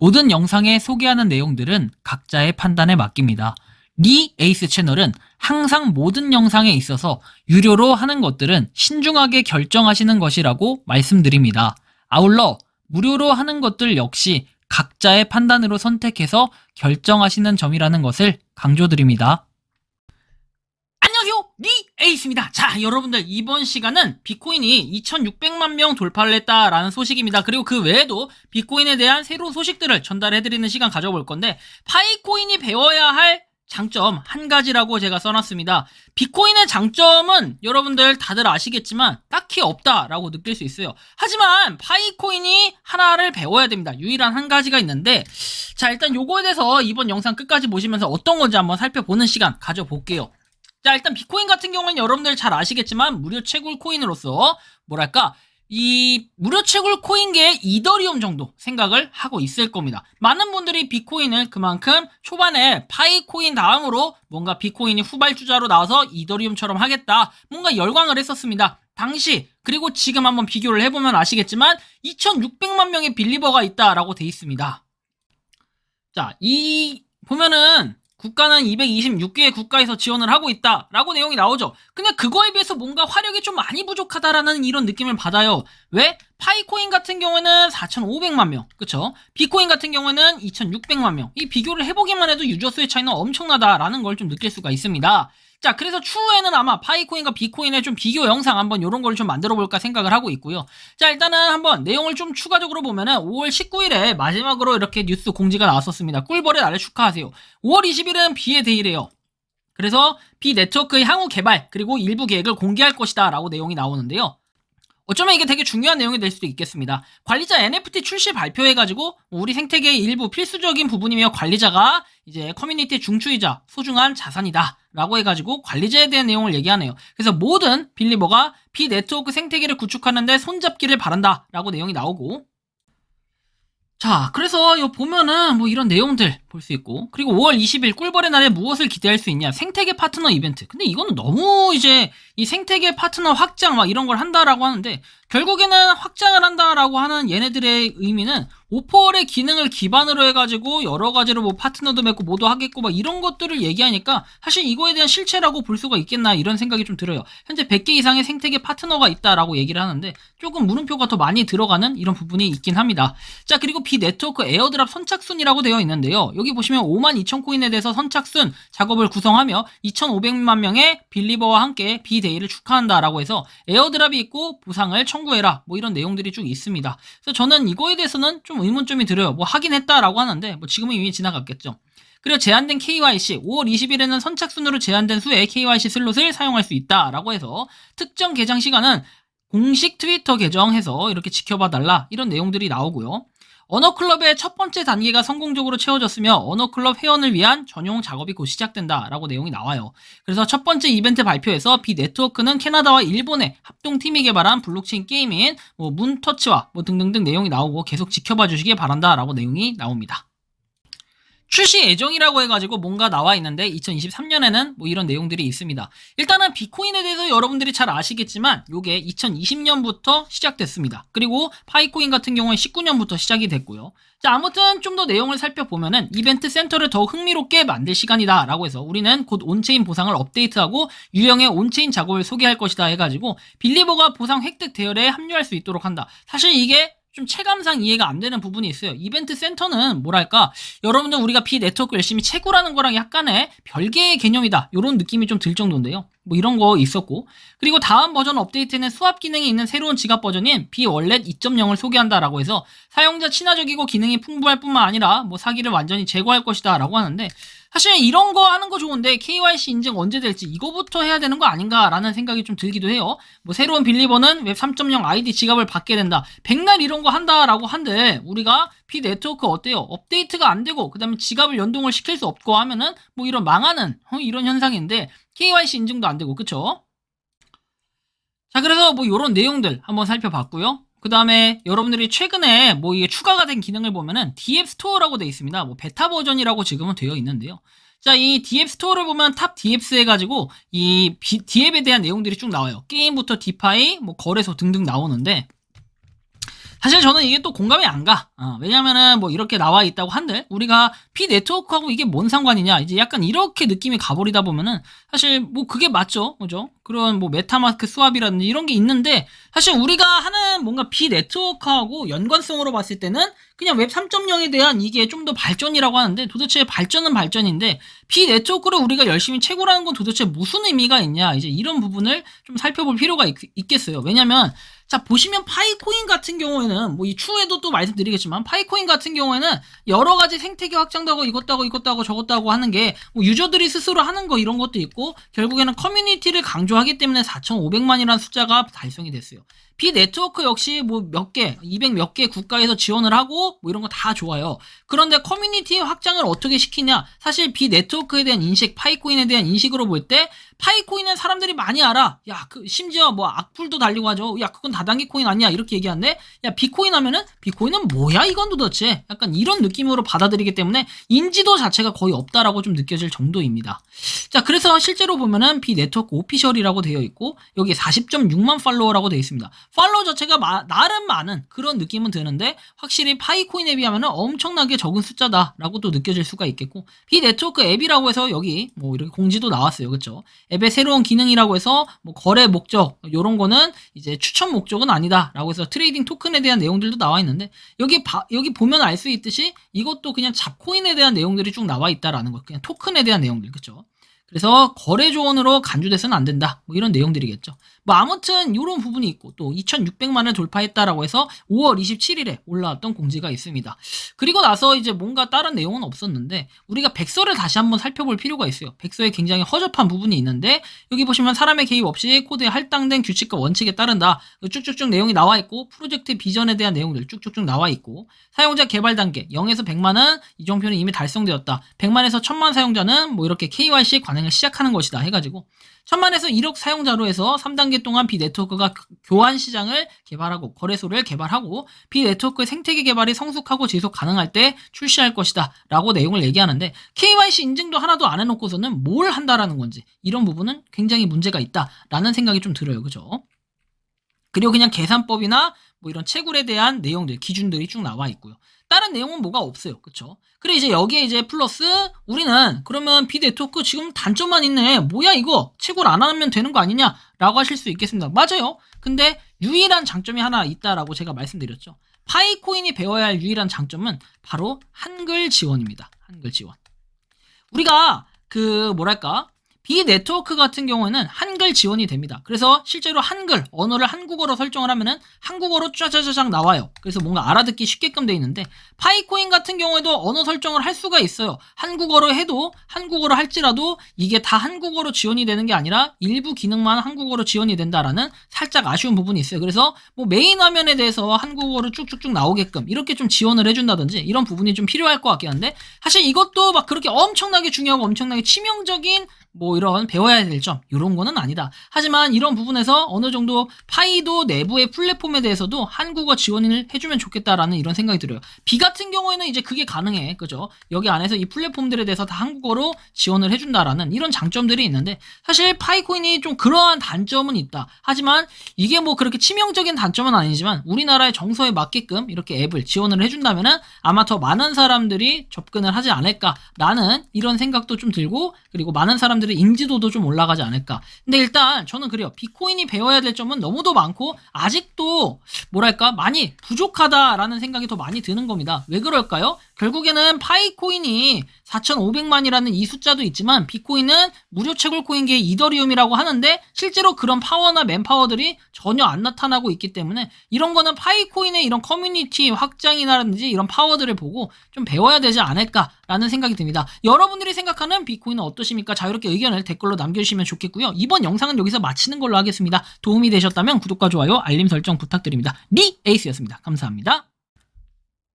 모든 영상에 소개하는 내용들은 각자의 판단에 맡깁니다. 리 에이스 채널은 항상 모든 영상에 있어서 유료로 하는 것들은 신중하게 결정하시는 것이라고 말씀드립니다. 아울러 무료로 하는 것들 역시 각자의 판단으로 선택해서 결정하시는 점이라는 것을 강조드립니다. 안녕하세요, 리 에이스입니다. 자, 여러분들, 이번 시간은 비트코인이 2600만 명 돌파를 했다라는 소식입니다. 그리고 그 외에도 비트코인에 대한 새로운 소식들을 전달해드리는 시간 가져볼 건데, 파이코인이 배워야 할 장점 한 가지라고 제가 써놨습니다. 비트코인의 장점은 여러분들 다들 아시겠지만 딱히 없다라고 느낄 수 있어요. 하지만 파이코인이 하나를 배워야 됩니다. 유일한 한 가지가 있는데, 자, 일단 요거에 대해서 이번 영상 끝까지 보시면서 어떤 건지 한번 살펴보는 시간 가져볼게요. 자, 일단 비트코인 같은 경우는 여러분들 잘 아시겠지만 무료 채굴 코인으로서 뭐랄까, 이 무료 채굴 코인계의 이더리움 정도 생각을 하고 있을 겁니다. 많은 분들이 비트코인을 그만큼 초반에 파이코인 다음으로 뭔가 비트코인이 후발주자로 나와서 이더리움처럼 하겠다, 뭔가 열광을 했었습니다. 당시, 그리고 지금 한번 비교를 해보면 아시겠지만 2600만 명의 빌리버가 있다라고 돼 있습니다. 자, 이 보면은 국가는 226개의 국가에서 지원을 하고 있다라고 내용이 나오죠. 근데 그거에 비해서 뭔가 화력이 좀 많이 부족하다라는 이런 느낌을 받아요. 왜? 파이코인 같은 경우에는 4,500만 명, 그쵸? 비트코인 같은 경우에는 2,600만 명. 이 비교를 해보기만 해도 유저 수의 차이는 엄청나다라는 걸 좀 느낄 수가 있습니다. 자, 그래서 추후에는 아마 파이코인과 비트코인의 좀 비교 영상 한번 이런 걸 좀 만들어 볼까 생각을 하고 있고요. 자, 일단은 한번 내용을 좀 추가적으로 보면은 5월 19일에 마지막으로 이렇게 뉴스 공지가 나왔었습니다. 꿀벌의 날을 축하하세요. 5월 20일은 비의 데이래요. 그래서 비 네트워크의 향후 개발 그리고 일부 계획을 공개할 것이다 라고 내용이 나오는데요. 어쩌면 이게 되게 중요한 내용이 될 수도 있겠습니다. 관리자 NFT 출시 발표해가지고 우리 생태계의 일부 필수적인 부분이며 관리자가 이제 커뮤니티의 중추이자 소중한 자산이다 라고 해가지고 관리자에 대한 내용을 얘기하네요. 그래서 모든 빌리버가 비 네트워크 생태계를 구축하는데 손잡기를 바란다 라고 내용이 나오고, 자, 그래서 요 보면은 뭐 이런 내용들 볼 수 있고, 그리고 5월 20일 꿀벌의 날에 무엇을 기대할 수 있냐? 생태계 파트너 이벤트. 근데 이거는 너무 이제 이 생태계 파트너 확장 막 이런 걸 한다라고 하는데, 결국에는 확장을 한다라고 하는 얘네들의 의미는 오퍼월의 기능을 기반으로 해가지고 여러 가지로 뭐 파트너도 맺고 뭐도 하겠고 막 이런 것들을 얘기하니까 사실 이거에 대한 실체라고 볼 수가 있겠나 이런 생각이 좀 들어요. 현재 100개 이상의 생태계 파트너가 있다라고 얘기를 하는데 조금 물음표가 더 많이 들어가는 이런 부분이 있긴 합니다. 자, 그리고 비 네트워크 에어드랍 선착순이라고 되어 있는데요. 여기 보시면 52,000코인에 대해서 선착순 작업을 구성하며 2,500만 명의 빌리버와 함께 비데이를 축하한다라고 해서 에어드랍이 있고 보상을 청구해라 뭐 이런 내용들이 쭉 있습니다. 그래서 저는 이거에 대해서는 좀 의문점이 들어요. 뭐 하긴 했다라고 하는데 뭐 지금은 이미 지나갔겠죠. 그리고 제한된 KYC 5월 20일에는 선착순으로 제한된 수의 KYC 슬롯을 사용할 수 있다라고 해서 특정 개장 시간은 공식 트위터 계정해서 이렇게 지켜봐달라 이런 내용들이 나오고요. 언어클럽의 첫 번째 단계가 성공적으로 채워졌으며 언어클럽 회원을 위한 전용 작업이 곧 시작된다라고 내용이 나와요. 그래서 첫 번째 이벤트 발표에서 비 네트워크는 캐나다와 일본의 합동팀이 개발한 블록체인 게임인 뭐 문터치와 뭐 등등등 내용이 나오고 계속 지켜봐 주시길 바란다라고 내용이 나옵니다. 출시 예정이라고 해가지고 뭔가 나와 있는데 2023년에는 뭐 이런 내용들이 있습니다. 일단은 비트코인에 대해서 여러분들이 잘 아시겠지만 요게 2020년부터 시작됐습니다. 그리고 파이코인 같은 경우에 19년부터 시작이 됐고요. 자, 아무튼 좀 더 내용을 살펴보면은 이벤트 센터를 더 흥미롭게 만들 시간이다 라고 해서 우리는 곧 온체인 보상을 업데이트하고 유형의 온체인 작업을 소개할 것이다 해가지고 빌리버가 보상 획득 대열에 합류할 수 있도록 한다. 사실 이게 좀 체감상 이해가 안 되는 부분이 있어요. 이벤트 센터는 뭐랄까, 여러분들 우리가 비 네트워크 열심히 채굴하는 거랑 약간의 별개의 개념이다 이런 느낌이 좀 들 정도인데요. 뭐 이런 거 있었고, 그리고 다음 버전 업데이트에는 수합 기능이 있는 새로운 지갑 버전인 비 월렛 2.0을 소개한다라고 해서 사용자 친화적이고 기능이 풍부할 뿐만 아니라 뭐 사기를 완전히 제거할 것이다 라고 하는데, 사실 이런 거 하는 거 좋은데 KYC 인증 언제 될지 이거부터 해야 되는 거 아닌가라는 생각이 좀 들기도 해요. 뭐 새로운 빌리버는 웹 3.0 아이디 지갑을 받게 된다. 백날 이런 거 한다라고 한데 우리가 비 네트워크 어때요? 업데이트가 안 되고 그다음에 지갑을 연동을 시킬 수 없고 하면은 뭐 이런 망하는 이런 현상인데 KYC 인증도 안 되고, 그쵸? 자, 그래서 뭐 이런 내용들 한번 살펴봤고요. 그 다음에 여러분들이 최근에 뭐 이게 추가가 된 기능을 보면은 DF 스토어라고 되어 있습니다. 뭐 베타 버전이라고 지금은 되어 있는데요. 자, 이 DF 스토어를 보면 탑 DFs 해가지고 이 DF에 대한 내용들이 쭉 나와요. 게임부터 디파이, 뭐 거래소 등등 나오는데, 사실 저는 이게 또 공감이 안 가. 왜냐면은 뭐 이렇게 나와 있다고 한들 우리가 P 네트워크하고 이게 뭔 상관이냐 이제 약간 이렇게 느낌이 가버리다 보면은 사실 뭐 그게 맞죠, 그죠? 그런 뭐 메타마스크 스왑이라든지 이런 게 있는데 사실 우리가 하는 뭔가 P 네트워크하고 연관성으로 봤을 때는 그냥 웹 3.0에 대한 이게 좀 더 발전이라고 하는데 도대체 발전은 발전인데 P 네트워크를 우리가 열심히 채굴하는 건 도대체 무슨 의미가 있냐 이제 이런 부분을 좀 살펴볼 필요가 있겠어요. 왜냐면 자, 보시면 파이코인 같은 경우에는 뭐 이 추후에도 또 말씀드리겠지만 파이코인 같은 경우에는 여러 가지 생태계 확장도 하고 이것도 하고 이것도 하고 저것도 하고 하는 게 뭐 유저들이 스스로 하는 거 이런 것도 있고 결국에는 커뮤니티를 강조하기 때문에 4,500만이라는 숫자가 달성이 됐어요. B 네트워크 역시 뭐 몇 개, 200 몇 개 국가에서 지원을 하고 뭐 이런 거 다 좋아요. 그런데 커뮤니티 확장을 어떻게 시키냐? 사실 B 네트워크에 대한 인식, 파이코인에 대한 인식으로 볼 때 파이코인은 사람들이 많이 알아. 야, 심지어 뭐 악플도 달리고 하죠. 야, 그건 다단계 코인 아니야. 이렇게 얘기하는데, 야, 비코인 하면은, 비코인은 뭐야? 이건 도대체. 약간 이런 느낌으로 받아들이기 때문에 인지도 자체가 거의 없다라고 좀 느껴질 정도입니다. 자, 그래서 실제로 보면은 B 네트워크 오피셜이라고 되어 있고, 여기 40.6만 팔로워라고 되어 있습니다. 팔로워 자체가 나름 많은 그런 느낌은 드는데, 확실히 파이코인에 비하면은 엄청나게 적은 숫자다라고 또 느껴질 수가 있겠고, B 네트워크 앱이라고 해서 여기 뭐 이렇게 공지도 나왔어요. 그쵸? 앱의 새로운 기능이라고 해서 뭐 거래 목적 요런 거는 이제 추천 목적은 아니다라고 해서 트레이딩 토큰에 대한 내용들도 나와 있는데 여기 보면 알 수 있듯이 이것도 그냥 잡코인에 대한 내용들이 쭉 나와 있다라는 거. 그냥 토큰에 대한 내용들. 그쵸? 그래서 거래 조언으로 간주돼서는 안 된다. 뭐 이런 내용들이겠죠. 뭐 아무튼 이런 부분이 있고 또 2,600만을 돌파했다라고 해서 5월 27일에 올라왔던 공지가 있습니다. 그리고 나서 이제 뭔가 다른 내용은 없었는데 우리가 백서를 다시 한번 살펴볼 필요가 있어요. 백서에 굉장히 허접한 부분이 있는데 여기 보시면 사람의 개입 없이 코드에 할당된 규칙과 원칙에 따른다. 쭉쭉쭉 내용이 나와 있고 프로젝트 비전에 대한 내용들 쭉쭉쭉 나와 있고 사용자 개발 단계 0에서 100만은 이정표는 이미 달성되었다. 100만에서 1000만 사용자는 뭐 이렇게 KYC 관행을 시작하는 것이다 해가지고 1000만에서 1억 사용자로 해서 3단계 동안 비네트워크가 교환 시장을 개발하고 거래소를 개발하고 비네트워크의 생태계 개발이 성숙하고 지속 가능할 때 출시할 것이다 라고 내용을 얘기하는데 KYC 인증도 하나도 안 해놓고서는 뭘 한다라는 건지 이런 부분은 굉장히 문제가 있다라는 생각이 좀 들어요. 그죠? 그리고 그냥 계산법이나 뭐 이런 채굴에 대한 내용들, 기준들이 쭉 나와 있고요. 다른 내용은 뭐가 없어요. 그쵸? 그래, 이제 여기에 이제 플러스, 우리는 그러면 비네트워크 지금 단점만 있네. 뭐야, 이거? 채굴 안 하면 되는 거 아니냐? 라고 하실 수 있겠습니다. 맞아요. 근데 유일한 장점이 하나 있다라고 제가 말씀드렸죠. 파이코인이 배워야 할 유일한 장점은 바로 한글 지원입니다. 한글 지원. 우리가 뭐랄까, 비네트워크 같은 경우에는 한글 지원이 됩니다. 그래서 실제로 한글, 언어를 한국어로 설정을 하면은 한국어로 짜자자작 나와요. 그래서 뭔가 알아듣기 쉽게끔 돼 있는데 파이코인 같은 경우에도 언어 설정을 할 수가 있어요. 한국어로 해도 한국어로 할지라도 이게 다 한국어로 지원이 되는 게 아니라 일부 기능만 한국어로 지원이 된다라는 살짝 아쉬운 부분이 있어요. 그래서 뭐 메인 화면에 대해서 한국어로 쭉쭉쭉 나오게끔 이렇게 좀 지원을 해준다든지 이런 부분이 좀 필요할 것 같긴 한데 사실 이것도 막 그렇게 엄청나게 중요하고 엄청나게 치명적인 뭐 이런 배워야 될 점 이런 거는 아니다. 하지만 이런 부분에서 어느 정도 파이도 내부의 플랫폼에 대해서도 한국어 지원을 해주면 좋겠다라는 이런 생각이 들어요. 비 같은 경우에는 이제 그게 가능해. 그죠? 여기 안에서 이 플랫폼들에 대해서 다 한국어로 지원을 해준다라는 이런 장점들이 있는데 사실 파이코인이 좀 그러한 단점은 있다. 하지만 이게 뭐 그렇게 치명적인 단점은 아니지만 우리나라의 정서에 맞게끔 이렇게 앱을 지원을 해준다면은 아마 더 많은 사람들이 접근을 하지 않을까라는 이런 생각도 좀 들고 그리고 많은 사람들의 인지도도 좀 올라가지 않을까. 근데 일단 저는 그래요. 비트코인이 배워야 될 점은 너무도 많고 아직도 뭐랄까 많이 부족하다라는 생각이 더 많이 드는 겁니다. 왜 그럴까요? 결국에는 파이코인이 4,500만이라는 이 숫자도 있지만 비트코인은 무료 채굴 코인계의 이더리움이라고 하는데 실제로 그런 파워나 맨파워들이 전혀 안 나타나고 있기 때문에 이런 거는 파이코인의 이런 커뮤니티 확장이라든지 이런 파워들을 보고 좀 배워야 되지 않을까라는 생각이 듭니다. 여러분들이 생각하는 비트코인은 어떠십니까? 자유롭게 의견을 댓글로 남겨주시면 좋겠고요. 이번 영상은 여기서 마치는 걸로 하겠습니다. 도움이 되셨다면 구독과 좋아요, 알림 설정 부탁드립니다. 에이스였습니다. 감사합니다.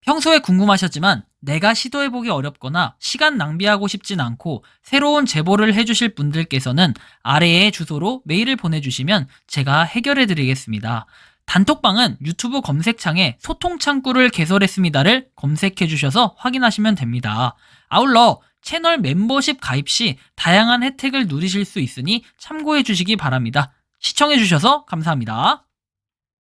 평소에 궁금하셨지만 내가 시도해보기 어렵거나 시간 낭비하고 싶진 않고 새로운 제보를 해주실 분들께서는 아래의 주소로 메일을 보내주시면 제가 해결해드리겠습니다. 단톡방은 유튜브 검색창에 소통창구를 개설했습니다를 검색해주셔서 확인하시면 됩니다. 아울러 채널 멤버십 가입 시 다양한 혜택을 누리실 수 있으니 참고해주시기 바랍니다. 시청해주셔서 감사합니다.